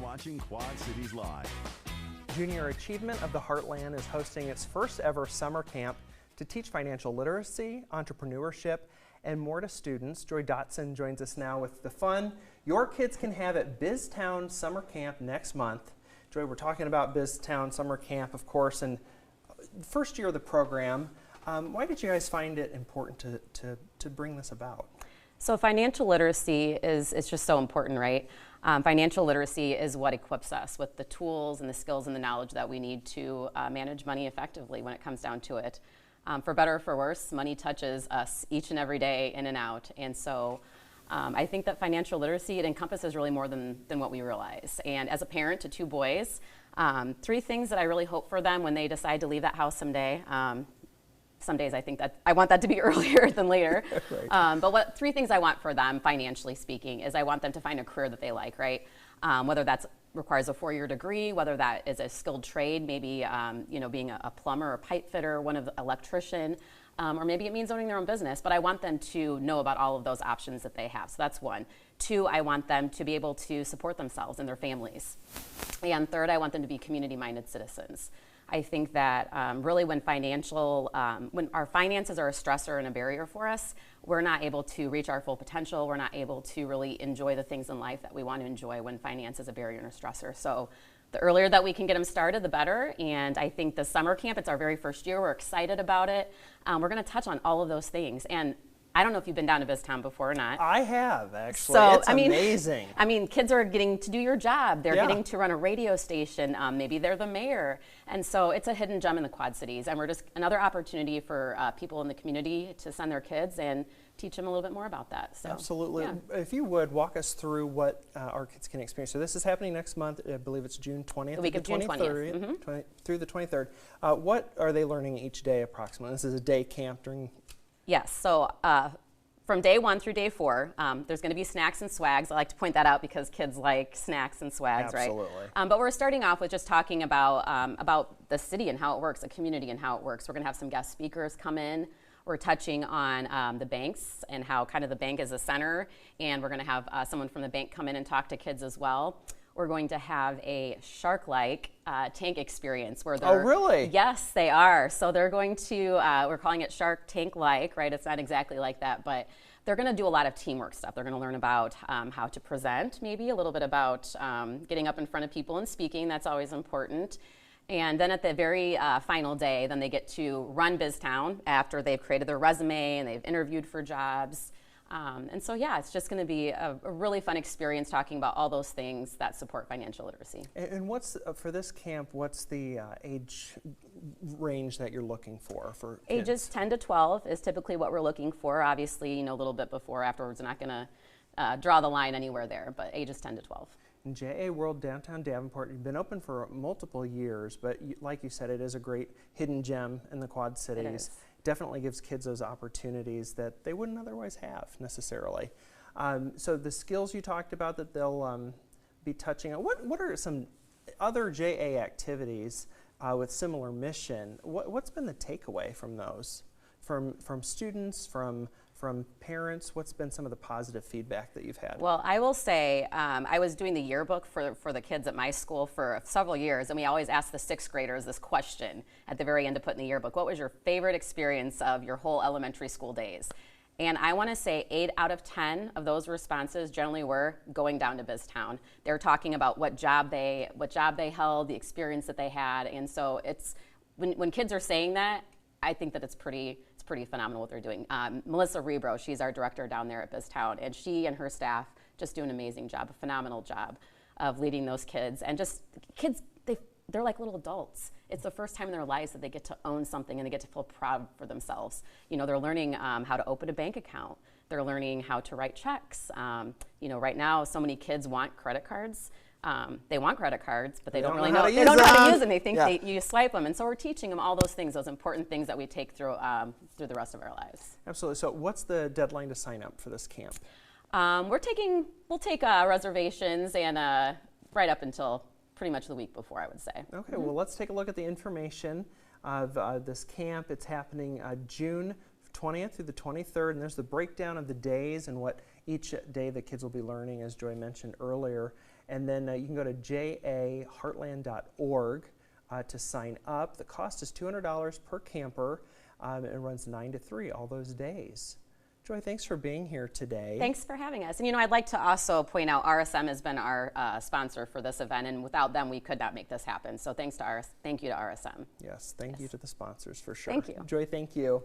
watching Quad Cities Live. Junior Achievement of the Heartland is hosting its first ever summer camp to teach financial literacy, entrepreneurship, and more to students. Joy Dodson joins us now with the fun your kids can have at BizTown Summer Camp next month. Joy, we're talking about BizTown Summer Camp, of course, and first year of the program. Why did you guys find it important to bring this about? So financial literacy is just so important, right? Financial literacy is what equips us with the tools and the skills and the knowledge that we need to manage money effectively when it comes down to it. For better or for worse, money touches us each and every day in and out. And so I think that financial literacy, it encompasses really more than what we realize. And as a parent to two boys, 3 things that I really hope for them when they decide to leave that house someday. Some days I think that I want that to be earlier than later. Right. But 3 things I want for them, financially speaking, is I want them to find a career that they like, right? Whether that requires a 4-year degree, whether that is a skilled trade, maybe being a plumber or pipe fitter, one of the electrician, or maybe it means owning their own business. But I want them to know about all of those options that they have. So that's 1. 2, I want them to be able to support themselves and their families. And 3rd, I want them to be community-minded citizens. I think that really when our finances are a stressor and a barrier for us, we're not able to reach our full potential. We're not able to really enjoy the things in life that we want to enjoy when finance is a barrier and a stressor. So the earlier that we can get them started, the better. And I think the summer camp, it's our very first year. We're excited about it. We're going to touch on all of those things. And I don't know if you've been down to BizTown before or not. I have, actually. So, it's amazing. I mean, kids are getting to do your job. They're getting to run a radio station. Maybe they're the mayor. And so it's a hidden gem in the Quad Cities. And we're just another opportunity for people in the community to send their kids and teach them a little bit more about that. So, absolutely. Yeah. If you would, walk us through what our kids can experience. So this is happening next month. I believe it's June 20th. The week of June 20th. Through the 23rd. What are they learning each day approximately? This is a day camp during... Yes. So from day 1 through day 4, there's going to be snacks and swags. I like to point that out because kids like snacks and swags, Absolutely. Right? But we're starting off with just talking about the city and how it works, the community and how it works. We're going to have some guest speakers come in. We're touching on the banks and how kind of the bank is a center, and we're going to have someone from the bank come in and talk to kids as well. We're going to have a shark-like tank experience where they're... Oh, really? Yes, they are. So they're going to, we're calling it Shark Tank-like, right? It's not exactly like that, but they're going to do a lot of teamwork stuff. They're going to learn about how to present, maybe a little bit about getting up in front of people and speaking. That's always important. And then at the very final day, then they get to run BizTown after they've created their resume and they've interviewed for jobs. And so, yeah, it's just going to be a really fun experience talking about all those things that support financial literacy. And what's, for this camp, what's the age range that you're looking for kids? Ages 10 to 12 is typically what we're looking for. Obviously, a little bit before, afterwards, we're not going to draw the line anywhere there, but ages 10 to 12. And JA World Downtown Davenport, you've been open for multiple years, but like you said, it is a great hidden gem in the Quad Cities. It is. Definitely gives kids those opportunities that they wouldn't otherwise have necessarily. So the skills you talked about that they'll be touching on, what are some other JA activities with similar mission? What's been the takeaway from those? From students, from parents, what's been some of the positive feedback that you've had? Well, I will say I was doing the yearbook for the kids at my school for several years, and we always ask the 6th graders this question at the very end to put in the yearbook. What was your favorite experience of your whole elementary school days? And I want to say 8 out of 10 of those responses generally were going down to BizTown. They were talking about what job they held, the experience that they had, and so it's when kids are saying that, I think that it's pretty phenomenal what they're doing. Melissa Rebro, she's our director down there at BizTown, and she and her staff just do an amazing job, a phenomenal job of leading those kids. And just kids, they're like little adults. It's the first time in their lives that they get to own something and they get to feel proud for themselves. They're learning how to open a bank account. They're learning how to write checks. Right now, so many kids want credit cards. They want credit cards, but they don't really know. They don't know how to use them. They think you swipe them, and so we're teaching them all those things, those important things that we take through the rest of our lives. Absolutely. So, what's the deadline to sign up for this camp? We'll take reservations and right up until pretty much the week before, I would say. Okay. Well, let's take a look at the information of this camp. It's happening June 20th through the 23rd, and there's the breakdown of the days and what Each day the kids will be learning, as Joy mentioned earlier. And then you can go to jaheartland.org to sign up. The cost is $200 per camper. It runs 9 to 3 all those days. Joy, thanks for being here today. Thanks for having us. And I'd like to also point out RSM has been our sponsor for this event, and without them we could not make this happen. So thank you to RSM. Yes, thank you to the sponsors for sure. Thank you. Joy, thank you.